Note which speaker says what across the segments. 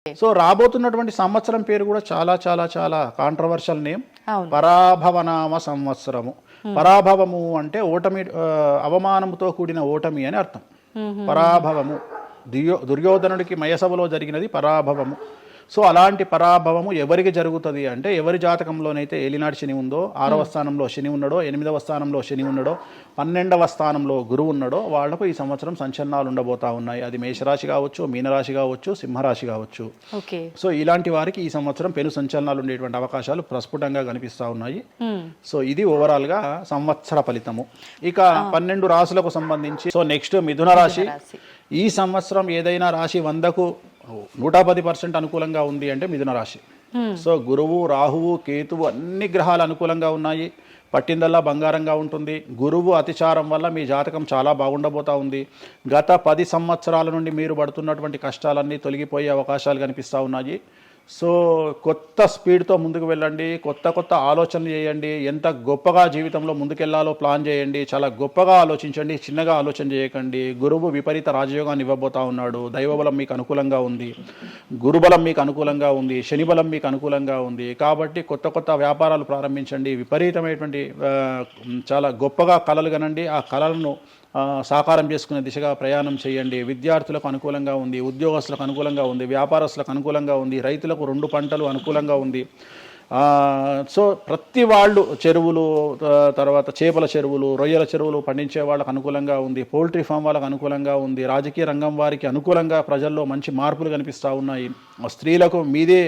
Speaker 1: So రాబోతున్నటువంటి సంవత్సరం పేరు కూడా చాలా చాలా చాలా కాంట్రవర్షియల్ నేమ్, పరాభవనామ సంవత్సరము. పరాభవము అంటే ఓటమి, అవమానముతో కూడిన ఓటమి అని అర్థం. పరాభవము దుర్యోధనుడికి మయసభలో జరిగినది పరాభవము. సో అలాంటి పరాభవము ఎవరికి జరుగుతుంది అంటే, ఎవరి జాతకంలోనైతే ఏలినాటి శని ఉందో, 6వ స్థానంలో శని ఉన్నాడో, 8వ స్థానంలో శని ఉన్నాడో, 12వ స్థానంలో గురువు ఉన్నాడో వాళ్లకు ఈ సంవత్సరం సంచలనాలు ఉండబోతా ఉన్నాయి. అది మేషరాశి కావచ్చు, మీనరాశి కావచ్చు, సింహరాశి కావచ్చు. సో ఇలాంటి వారికి ఈ సంవత్సరం పెను సంచలనాలు ఉండేటువంటి అవకాశాలు ప్రస్ఫుటంగా కనిపిస్తూ ఉన్నాయి. సో ఇది ఓవరాల్ గా సంవత్సర ఫలితము. ఇక 12 రాశులకు సంబంధించి సో నెక్స్ట్ మిథున రాశి. ఈ సంవత్సరం ఏదైనా రాశి 100కు 110% అనుకూలంగా ఉంది అంటే మిథున రాశి. సో గురువు, రాహువు, కేతువు అన్ని గ్రహాలు అనుకూలంగా ఉన్నాయి. పట్టిందల్లా బంగారంగా ఉంటుంది. గురువు అతిచారం వల్ల మీ జాతకం చాలా బాగుండబోతా ఉంది. గత 10 సంవత్సరాల నుండి మీరు పడుతున్నటువంటి కష్టాలన్నీ తొలగిపోయే అవకాశాలు కనిపిస్తూ ఉన్నాయి. సో కొత్త స్పీడ్తో ముందుకు వెళ్ళండి, కొత్త కొత్త ఆలోచనలు చేయండి, ఎంత గొప్పగా జీవితంలో ముందుకెళ్లాలో ప్లాన్ చేయండి, చాలా గొప్పగా ఆలోచించండి, చిన్నగా ఆలోచన చేయకండి. గురువు విపరీత రాజయోగాన్ని ఇవ్వబోతా ఉన్నాడు. దైవబలం మీకు అనుకూలంగా ఉంది, గురుబలం మీకు అనుకూలంగా ఉంది, శనిబలం మీకు అనుకూలంగా ఉంది. కాబట్టి కొత్త కొత్త వ్యాపారాలు ప్రారంభించండి, విపరీతమైనటువంటి చాలా గొప్పగా కలలు కనండి, ఆ కళలను సాకారం చేసుకునే దిశగా ప్రయాణం చేయండి. విద్యార్థులకు అనుకూలంగా ఉంది, ఉద్యోగస్తులకు అనుకూలంగా ఉంది, వ్యాపారస్తులకు అనుకూలంగా ఉంది, రైతులకు 2 పంటలు అనుకూలంగా ఉంది. సో ప్రతి వాళ్ళు చెరువులు, తర్వాత చేపల చెరువులు, రొయ్యల చెరువులు పండించే వాళ్ళకు అనుకూలంగా ఉంది, పౌల్ట్రీ ఫామ్ వాళ్ళకు అనుకూలంగా ఉంది, రాజకీయ రంగం వారికి అనుకూలంగా ప్రజల్లో మంచి మార్పులు కనిపిస్తూ ఉన్నాయి. స్త్రీలకు మీదే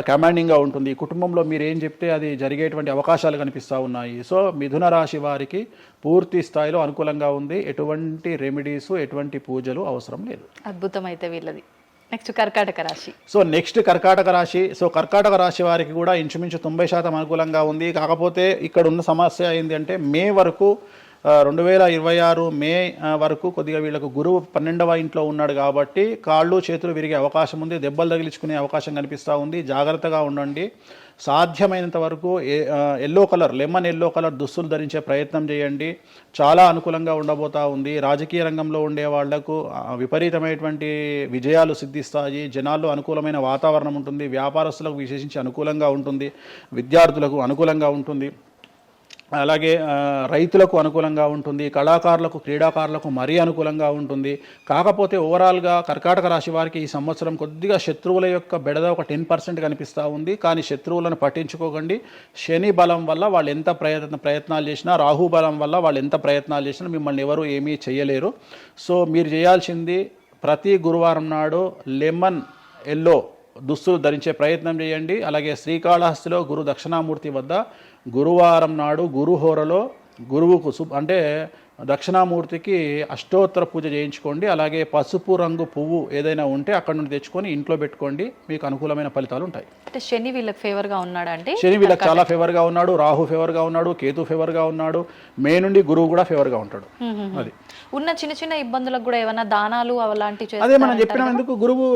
Speaker 1: కమాండింగ్గా ఉంటుంది. కుటుంబంలో మీరు ఏం చెప్తే అది జరిగేటువంటి అవకాశాలు కనిపిస్తూ ఉన్నాయి. సో మిథున రాశి వారికి పూర్తి స్థాయిలో అనుకూలంగా ఉంది. ఎటువంటి రెమెడీస్, ఎటువంటి పూజలు అవసరం లేదు.
Speaker 2: అద్భుతం. అయితే వీళ్ళది నెక్స్ట్ కర్కాటక రాశి.
Speaker 1: సో నెక్స్ట్ కర్కాటక రాశి. సో కర్కాటక రాశి వారికి కూడా ఇంచుమించు 90% అనుకూలంగా ఉంది. కాకపోతే ఇక్కడ ఉన్న సమస్య ఏంటి అంటే, మే వరకు 2026 మే వరకు కొద్దిగా వీళ్ళకు గురువు 12వ ఇంట్లో ఉన్నాడు కాబట్టి కాళ్ళు చేతులు విరిగే అవకాశం ఉంది, దెబ్బలు తగిలించుకునే అవకాశం కనిపిస్తూ ఉంది. జాగ్రత్తగా ఉండండి. సాధ్యమైనంత వరకు yellow colour, lemon yellow colour దుస్తులు ధరించే ప్రయత్నం చేయండి. చాలా అనుకూలంగా ఉండబోతా ఉంది. రాజకీయ రంగంలో ఉండే వాళ్లకు విపరీతమైనటువంటి విజయాలు సిద్ధిస్తాయి. జనాల్లో అనుకూలమైన వాతావరణం ఉంటుంది. వ్యాపారస్తులకు విశేషించి అనుకూలంగా ఉంటుంది. విద్యార్థులకు అనుకూలంగా ఉంటుంది. అలాగే రైతులకు అనుకూలంగా ఉంటుంది. కళాకారులకు, క్రీడాకారులకు మరీ అనుకూలంగా ఉంటుంది. కాకపోతే ఓవరాల్గా కర్కాటక రాశి వారికి ఈ సంవత్సరం కొద్దిగా శత్రువుల యొక్క బెడద ఒక 10% కనిపిస్తూ ఉంది. కానీ శత్రువులను పట్టించుకోకండి. శని బలం వల్ల వాళ్ళు ఎంత ప్రయత్నాలు చేసినా, రాహు బలం వల్ల వాళ్ళు ఎంత ప్రయత్నాలు చేసినా మిమ్మల్ని ఎవరు ఏమీ చేయలేరు. సో మీరు చేయాల్సింది ప్రతి గురువారం నాడు లెమన్ ఎల్లో దుస్తులు ధరించే ప్రయత్నం చేయండి. అలాగే శ్రీకాళహస్తిలో గురు దక్షిణామూర్తి వద్ద గురువారం నాడు గురుహోరలో గురువుకు అంటే దక్షిణామూర్తికి అష్టోత్తర పూజ చేయించుకోండి. అలాగే పసుపు రంగు పువ్వు ఏదైనా ఉంటే అక్కడ నుండి తెచ్చుకొని ఇంట్లో పెట్టుకోండి. మీకు అనుకూలమైన ఫలితాలు ఉంటాయి.
Speaker 2: అంటే శని వీళ్ళకి ఫేవర్గా ఉన్నాడు అంటే,
Speaker 1: శని వీళ్ళకి చాలా ఫేవర్గా ఉన్నాడు, రాహు ఫేవర్గా ఉన్నాడు, కేతు ఫేవర్గా ఉన్నాడు, మే నుండి గురువు కూడా ఫేవర్గా ఉంటాడు. అది
Speaker 2: ఉన్న చిన్న చిన్న ఇబ్బందులకు కూడా ఏమైనా దానాలు అలాంటివి
Speaker 1: అదే మనం చెప్పినందుకు గురువు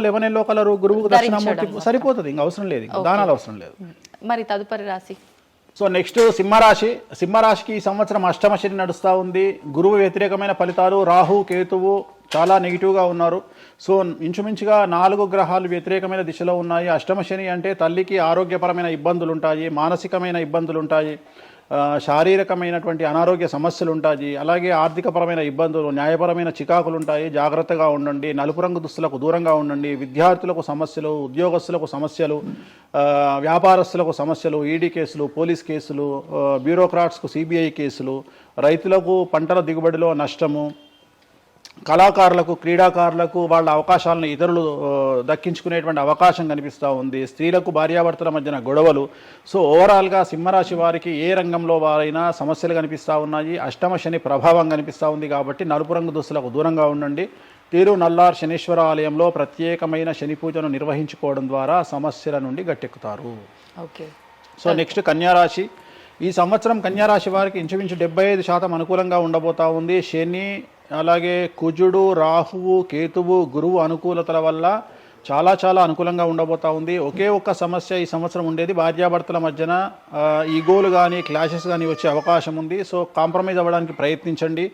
Speaker 1: లెమన్ ఎల్లో కలర్ గురువుకు దక్షిణామూర్తి సరిపోతుంది. ఇంకా అవసరం లేదు, దానాలు అవసరం లేదు.
Speaker 2: మరి తదుపరి రాశి.
Speaker 1: సో నెక్స్ట్ సింహరాశి. సింహరాశికి ఈ సంవత్సరం అష్టమ శని నడుస్తూ ఉంది. గురువు వ్యతిరేకమైన ఫలితాలు, రాహు కేతువు చాలా నెగిటివ్గా ఉన్నారు. సో ఇంచుమించుగా 4 గ్రహాలు వ్యతిరేకమైన దిశలో ఉన్నాయి. అష్టమ శని అంటే తల్లికి ఆరోగ్యపరమైన ఇబ్బందులు ఉంటాయి, మానసికమైన ఇబ్బందులు ఉంటాయి, శారీరకమైనటువంటి అనారోగ్య సమస్యలు ఉంటాయి, అలాగే ఆర్థికపరమైన ఇబ్బందులు, న్యాయపరమైన చికాకులు ఉంటాయి. జాగ్రత్తగా ఉండండి. నలుపు రంగు దుస్తులకు దూరంగా ఉండండి. విద్యార్థులకు సమస్యలు, ఉద్యోగస్తులకు సమస్యలు, వ్యాపారస్తులకు సమస్యలు, ఈడీ కేసులు, పోలీస్ కేసులు, బ్యూరోక్రాట్స్కు సిబిఐ కేసులు, రైతులకు పంటల దిగుబడిలో నష్టము, కళాకారులకు, క్రీడాకారులకు వాళ్ళ అవకాశాలను ఇతరులు దక్కించుకునేటువంటి అవకాశం కనిపిస్తూ ఉంది. స్త్రీలకు భార్యాభర్తల మధ్యన గొడవలు. సో ఓవరాల్గా సింహరాశి వారికి ఏ రంగంలో వారైనా సమస్యలు కనిపిస్తూ ఉన్నాయి. అష్టమ శని ప్రభావం కనిపిస్తూ ఉంది కాబట్టి నలుపు రంగు దుస్తులకు దూరంగా ఉండండి. తీరు నల్లార్ శనీశ్వర ఆలయంలో ప్రత్యేకమైన శని పూజను నిర్వహించుకోవడం ద్వారా సమస్యల నుండి గట్టెక్కుతారు.
Speaker 2: ఓకే.
Speaker 1: సో నెక్స్ట్ కన్యారాశి. ఈ సంవత్సరం కన్యారాశి వారికి ఇంచుమించు 75% అనుకూలంగా ఉండబోతా ఉంది. శని, అలాగే కుజుడు, రాహువు, కేతువు, గురువు అనుకూలతల వల్ల చాలా చాలా అనుకూలంగా ఉండబోతా ఉంది. ఒకే ఒక్క సమస్య ఈ సంవత్సరం ఉండేది, భార్యాభర్తల మధ్యన ఈగోలు కానీ క్లాషెస్ కానీ వచ్చే అవకాశం ఉంది. సో కాంప్రమైజ్ అవ్వడానికి ప్రయత్నించండి.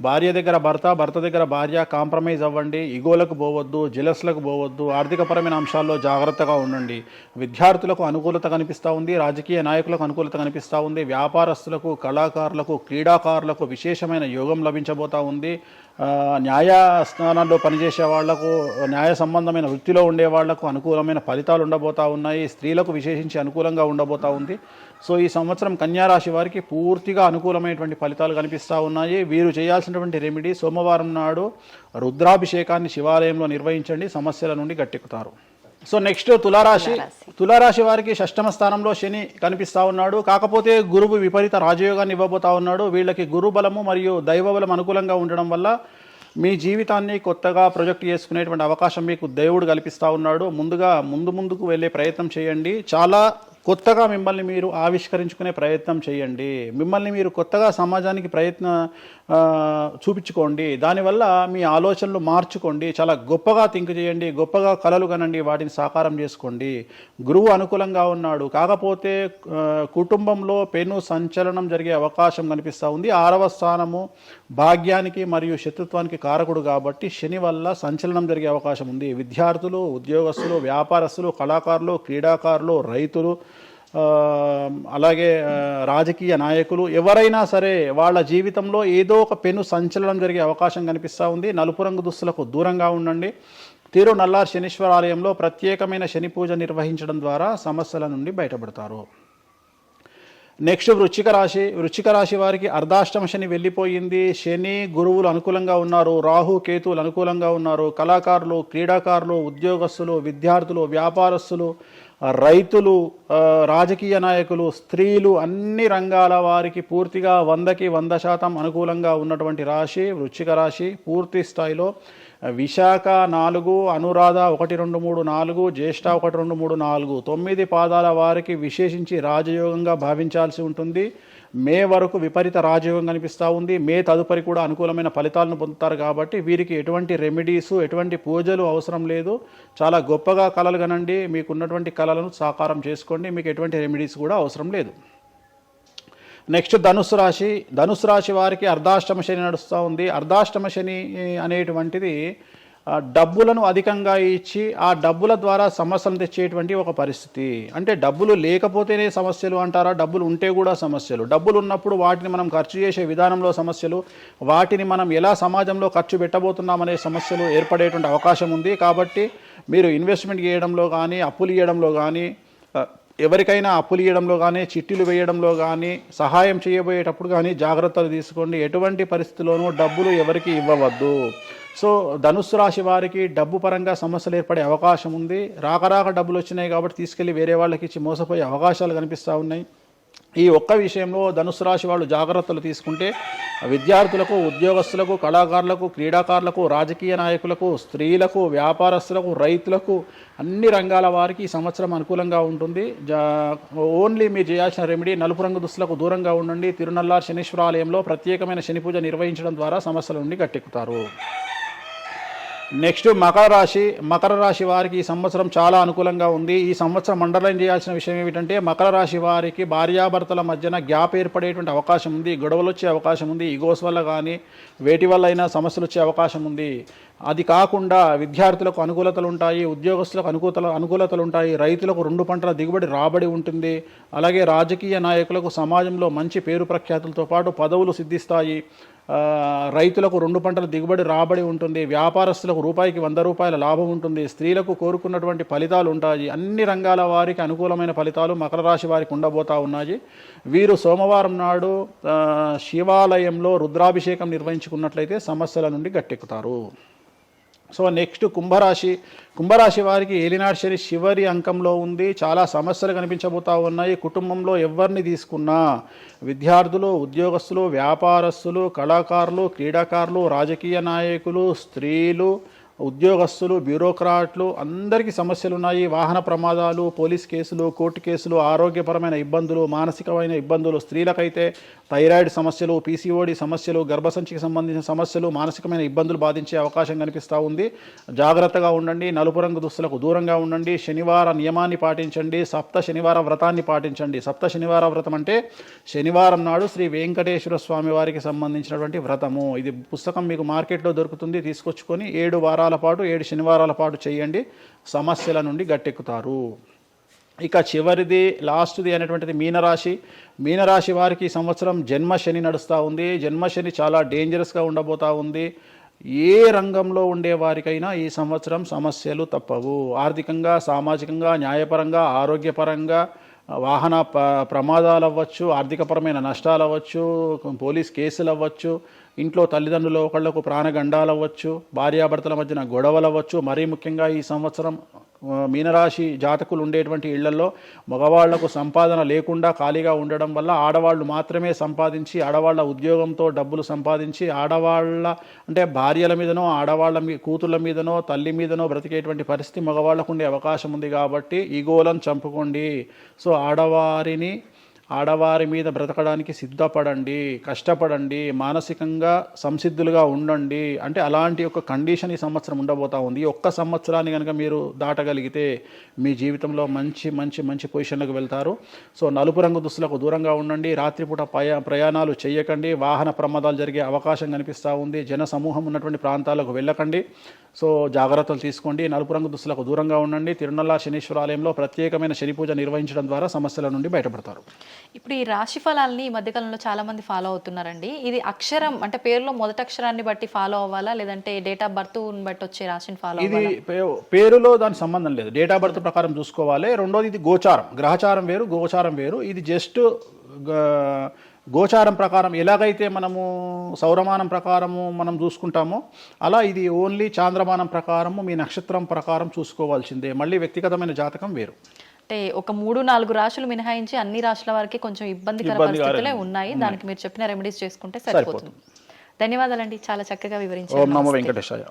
Speaker 1: భార్య దగ్గర భర్త, భర్త దగ్గర భార్య కాంప్రమైజ్ అవ్వండి. ఈగోలకు పోవద్దు, జెలస్లకు పోవద్దు, ఆర్థికపరమైన అంశాల్లో జాగ్రత్తగా ఉండండి. విద్యార్థులకు అనుకూలత కనిపిస్తూ ఉంది, రాజకీయ నాయకులకు అనుకూలత కనిపిస్తూ ఉంది, వ్యాపారస్తులకు, కళాకారులకు, క్రీడాకారులకు విశేషమైన యోగం లభించబోతూ ఉంది. న్యాయస్థానాల్లో పనిచేసే వాళ్లకు, న్యాయ సంబంధమైన వృత్తిలో ఉండే వాళ్లకు అనుకూలమైన ఫలితాలు ఉండబోతూ ఉన్నాయి. స్త్రీలకు విశేషించి అనుకూలంగా ఉండబోతూ ఉంది. సో ఈ సంవత్సరం కన్యారాశి వారికి పూర్తిగా అనుకూలమైనటువంటి ఫలితాలు కనిపిస్తూ ఉన్నాయి. వీరు చేయాల్సినటువంటి రెమెడీ, సోమవారం నాడు రుద్రాభిషేకాన్ని శివాలయంలో నిర్వహించండి, సమస్యల నుండి గట్టెక్కుతారు. సో నెక్స్ట్ తులారాశి వారికి షష్టమ స్థానంలో శని కనిపిస్తూ ఉన్నాడు. కాకపోతే గురువు విపరీత రాజయోగాన్ని ఇవ్వబోతా ఉన్నాడు. వీళ్ళకి గురు బలము మరియు దైవ బలం అనుకూలంగా ఉండడం వల్ల మీ జీవితాన్ని కొత్తగా ప్రొజెక్ట్ చేసుకునేటువంటి అవకాశం మీకు దేవుడు కల్పిస్తూ ఉన్నాడు. ముందుకు వెళ్ళే ప్రయత్నం చేయండి. చాలా కొత్తగా మిమ్మల్ని మీరు ఆవిష్కరించుకునే ప్రయత్నం చేయండి. మిమ్మల్ని మీరు కొత్తగా సమాజానికి చూపించుకోండి. దానివల్ల మీ ఆలోచనలు మార్చుకోండి. చాలా గొప్పగా థింక్ చేయండి, గొప్పగా కలలు కనండి, వాటిని సాకారం చేసుకోండి. గురువు అనుకూలంగా ఉన్నాడు. కాకపోతే కుటుంబంలో పెను సంచలనం జరిగే అవకాశం కనిపిస్తూ ఉంది. 6వ స్థానము భాగ్యానికి మరియు శత్రుత్వానికి కారకుడు కాబట్టి శని వల్ల సంచలనం జరిగే అవకాశం ఉంది. విద్యార్థులు, ఉద్యోగస్తులు, వ్యాపారస్తులు, కళాకారులు, క్రీడాకారులు, రైతులు, అలాగే రాజకీయ నాయకులు ఎవరైనా సరే వాళ్ళ జీవితంలో ఏదో ఒక పెను సంచలనం జరిగే అవకాశం కనిపిస్తూ ఉంది. నలుపు రంగు దుస్తులకు దూరంగా ఉండండి. తిరునల్లార్ శనీశ్వర ఆలయంలో ప్రత్యేకమైన శని పూజ నిర్వహించడం ద్వారా సమస్యల నుండి బయటపడతారు. నెక్స్ట్ వృశ్చిక రాశి వారికి అర్ధాష్టమ శని వెళ్ళిపోయింది. శని, గురువులు అనుకూలంగా ఉన్నారు. రాహు, కేతువులు అనుకూలంగా ఉన్నారు. కళాకారులు, క్రీడాకారులు, ఉద్యోగస్తులు, విద్యార్థులు, వ్యాపారస్తులు, రైతులు, రాజకీయ నాయకులు, స్త్రీలు, అన్ని రంగాల వారికి పూర్తిగా 100కి 100% అనుకూలంగా ఉన్నటువంటి రాశి వృశ్చిక రాశి. పూర్తి స్థాయిలో విశాఖ 4, అనురాధ 1, 2, 3, 4, జ్యేష్ఠ 1, 2, 3, 4, 9 పాదాల వారికి విశేషించి రాజయోగంగా భావించాల్సి ఉంటుంది. మే వరకు విపరీత రాజయోగం కనిపిస్తూ ఉంది. మే తదుపరి కూడా అనుకూలమైన ఫలితాలను పొందుతారు. కాబట్టి వీరికి ఎటువంటి రెమెడీసు, ఎటువంటి పూజలు అవసరం లేదు. చాలా గొప్పగా కళలు కనండి. మీకున్నటువంటి కళలను సాకారం చేసుకోండి. మీకు ఎటువంటి రెమెడీస్ కూడా అవసరం లేదు. నెక్స్ట్ ధనుసు రాశి వారికి అర్ధాష్టమ శని నడుస్తూ ఉంది. అర్ధాష్టమ శని అనేటువంటిది డబ్బులను అధికంగా ఇచ్చి ఆ డబ్బుల ద్వారా సమస్యలు తెచ్చేటువంటి ఒక పరిస్థితి. అంటే డబ్బులు లేకపోతేనే సమస్యలు అంటారా? డబ్బులు ఉంటే కూడా సమస్యలు. డబ్బులు ఉన్నప్పుడు వాటిని మనం ఖర్చు చేసే విధానంలో సమస్యలు, వాటిని మనం ఎలా సమాజంలో ఖర్చు పెట్టబోతున్నామనే సమస్యలు ఏర్పడేటువంటి అవకాశం ఉంది. కాబట్టి మీరు ఇన్వెస్ట్మెంట్ చేయడంలో కానీ, అప్పులు ఇవ్వడంలో కానీ, ఎవరికైనా అప్పులు ఇవ్వడంలో కానీ, చిట్టీలు వేయడంలో కానీ, సహాయం చేయబోయేటప్పుడు కానీ జాగ్రత్తలు తీసుకోండి. ఎటువంటి పరిస్థితుల్లోనూ డబ్బులు ఎవరికి ఇవ్వవద్దు. సో ధనుస్సు రాశి వారికి డబ్బు పరంగా సమస్యలు ఏర్పడే అవకాశం ఉంది. రాక డబ్బులు వచ్చినాయి కాబట్టి తీసుకెళ్ళి వేరే వాళ్ళకి ఇచ్చి మోసపోయే అవకాశాలు కనిపిస్తూ ఉన్నాయి. ఈ ఒక్క విషయంలో ధనుస్సు రాశి వాళ్ళు జాగ్రత్తలు తీసుకుంటే విద్యార్థులకు, ఉద్యోగస్తులకు, కళాకారులకు, క్రీడాకారులకు, రాజకీయ నాయకులకు, స్త్రీలకు, వ్యాపారస్తులకు, రైతులకు, అన్ని రంగాల వారికి ఈ సంవత్సరం అనుకూలంగా ఉంటుంది. ఓన్లీ మీరు చేయాల్సిన రెమెడీ నలుపు రంగు దుస్తులకు దూరంగా ఉండండి. తిరునల్లార్ శనీశ్వర ఆలయంలో ప్రత్యేకమైన శని పూజ నిర్వహించడం ద్వారా సమస్యల నుండి గట్టెక్కుతారు. నెక్స్ట్ మకర రాశి వారికి ఈ సంవత్సరం చాలా అనుకూలంగా ఉంది. ఈ సంవత్సరం అండర్లైన్ చేయాల్సిన విషయం ఏమిటంటే మకర రాశి వారికి భార్యాభర్తల మధ్యన గ్యాప్ ఏర్పడేటువంటి అవకాశం ఉంది. గొడవలు వచ్చే అవకాశం ఉంది. ఈగోస్ వల్ల కానీ వేటి వల్ల అయినా సమస్యలు వచ్చే అవకాశం ఉంది. అది కాకుండా విద్యార్థులకు అనుకూలతలు ఉంటాయి, ఉద్యోగస్తులకు అనుకూలతలు ఉంటాయి, రైతులకు 2 పంటల దిగుబడి రాబడి ఉంటుంది. అలాగే రాజకీయ నాయకులకు సమాజంలో మంచి పేరు ప్రఖ్యాతులతో పాటు పదవులు సిద్ధిస్తాయి. రైతులకు 2 పంటల దిగుబడి రాబడి ఉంటుంది. వ్యాపారస్తులకు రూపాయికి 100 రూపాయల లాభం ఉంటుంది. స్త్రీలకు కోరుకున్నటువంటి ఫలితాలు ఉంటాయి. అన్ని రంగాల వారికి అనుకూలమైన ఫలితాలు మకర రాశి వారికి ఉండబోతా ఉన్నాయి. వీరు సోమవారం నాడు శివాలయంలో రుద్రాభిషేకం నిర్వహించుకున్నట్లయితే సమస్యల నుండి గట్టెక్కుతారు. సో నెక్స్ట్ కుంభరాశి వారికి ఏలినాటి శని చివరి అంకంలో ఉంది. చాలా సమస్యలు కనిపించబోతా ఉన్నాయి. కుటుంబంలో ఎవరిని తీసుకున్నా విద్యార్థులు, ఉద్యోగస్తులు, వ్యాపారస్తులు, కళాకారులు, క్రీడాకారులు, రాజకీయ నాయకులు, స్త్రీలు, ఉద్యోగస్తులు, బ్యూరోక్రాట్లు అందరికీ సమస్యలు ఉన్నాయి. వాహన ప్రమాదాలు, పోలీస్ కేసులు, కోర్టు కేసులు, ఆరోగ్యపరమైన ఇబ్బందులు, మానసికమైన ఇబ్బందులు, స్త్రీలకైతే థైరాయిడ్ సమస్యలు, పీసీఓడి సమస్యలు, గర్భసంచికి సంబంధించిన సమస్యలు, మానసికమైన ఇబ్బందులు బాధించే అవకాశం కనిపిస్తూ ఉంది. జాగ్రత్తగా ఉండండి, నలుపు రంగు దుస్తులకు దూరంగా ఉండండి, శనివార నియమాన్ని పాటించండి, సప్త శనివార వ్రతాన్ని పాటించండి. సప్త శనివార వ్రతం అంటే శనివారం నాడు శ్రీ వెంకటేశ్వర స్వామి వారికి సంబంధించినటువంటి వ్రతము. ఇది పుస్తకం మీకు మార్కెట్లో దొరుకుతుంది, తీసుకొచ్చుకొని 7 వారాల పాటు 7 శనివారాల పాటు చేయండి, సమస్యల నుండి గట్టెక్కుతారు. ఇక చివరిది లాస్ట్ది అనేటువంటిది మీనరాశి. మీనరాశి వారికి ఈ సంవత్సరం జన్మశని నడుస్తూ ఉంది. జన్మశని చాలా డేంజరస్గా ఉండబోతూ ఉంది. ఏ రంగంలో ఉండే వారికైనా ఈ సంవత్సరం సమస్యలు తప్పవు. ఆర్థికంగా, సామాజికంగా, న్యాయపరంగా, ఆరోగ్యపరంగా, వాహన ప్రమాదాలు అవ్వచ్చు, ఆర్థికపరమైన నష్టాలు అవ్వచ్చు, పోలీస్ కేసులు అవ్వచ్చు, ఇంట్లో తల్లిదండ్రులు ఒకళ్లకు ప్రాణగండాలు అవ్వచ్చు, భార్యాభర్తల మధ్యన గొడవలు అవ్వచ్చు. మరీ ముఖ్యంగా ఈ సంవత్సరం మీనరాశి జాతకులు ఉండేటువంటి ఇళ్లలో మగవాళ్లకు సంపాదన లేకుండా ఖాళీగా ఉండడం వల్ల ఆడవాళ్ళు మాత్రమే సంపాదించి, ఆడవాళ్ళ ఉద్యోగంతో డబ్బులు సంపాదించి, ఆడవాళ్ళ అంటే భార్యల మీదనో, ఆడవాళ్ళ కూతుళ్ళ మీదనో, తల్లి మీదనో బ్రతికేటువంటి పరిస్థితి మగవాళ్ళకు ఉండే అవకాశం ఉంది. కాబట్టి ఈగోలను చంపుకోండి. సో ఆడవారి మీద బ్రతకడానికి సిద్ధపడండి, కష్టపడండి, మానసికంగా సంసిద్ధులుగా ఉండండి. అంటే అలాంటి ఒక కండిషన్ ఈ సంవత్సరం ఉండబోతా ఉంది. ఈ ఒక్క సంవత్సరాన్ని కనుక మీరు దాటగలిగితే మీ జీవితంలో మంచి మంచి మంచి పొజిషన్లకు వెళ్తారు. సో నలుపు రంగు దుస్తులకు దూరంగా ఉండండి, రాత్రిపూట ప్రయాణాలు చేయకండి, వాహన ప్రమాదాలు జరిగే అవకాశం కనిపిస్తూ ఉంది. జన సమూహం ఉన్నటువంటి ప్రాంతాలకు వెళ్ళకండి. సో జాగ్రత్తలు తీసుకోండి, నలుపు రంగు దుస్తులకు దూరంగా ఉండండి. తిరునల్ల శనీశ్వర ఆలయంలో ప్రత్యేకమైన శని పూజ నిర్వహించడం ద్వారా సమస్యల నుండి బయటపడతారు.
Speaker 2: ఇప్పుడు ఈ రాశి ఫలాల్ని ఈ మధ్యకాలంలో చాలా మంది ఫాలో అవుతున్నారండి. ఇది అక్షరం అంటే పేరులో మొదటి అక్షరాన్ని బట్టి ఫాలో అవ్వాలా, లేదంటే డేట్ ఆఫ్ బర్త్ బట్టి వచ్చే రాశిని ఫాలో
Speaker 1: ఇది
Speaker 2: అవ్వాలా?
Speaker 1: పేరులో దాని సంబంధం లేదు, డేట్ ఆఫ్ బర్త్ ప్రకారం చూసుకోవాలి. రెండోది ఇది గోచారం, గ్రహచారం వేరు, గోచారం వేరు. ఇది జస్ట్ గోచారం ప్రకారం ఎలాగైతే మనము సౌరమానం ప్రకారము మనం చూసుకుంటామో అలా ఇది ఓన్లీ చాంద్రమానం ప్రకారము మీ నక్షత్రం ప్రకారం చూసుకోవాల్సిందే. మళ్ళీ వ్యక్తిగతమైన జాతకం వేరు.
Speaker 2: అంటే ఒక 3-4 రాశులు మినహాయించి అన్ని రాశుల వారికి కొంచెం ఇబ్బందికర పరిస్థితులే ఉన్నాయి. దానికి మీరు చెప్పిన రెమెడీస్ చేసుకుంటే సరిపోతుంది. ధన్యవాదాలండి, చాలా చక్కగా వివరించారు.
Speaker 1: ఓం నమో వెంకటేశాయ.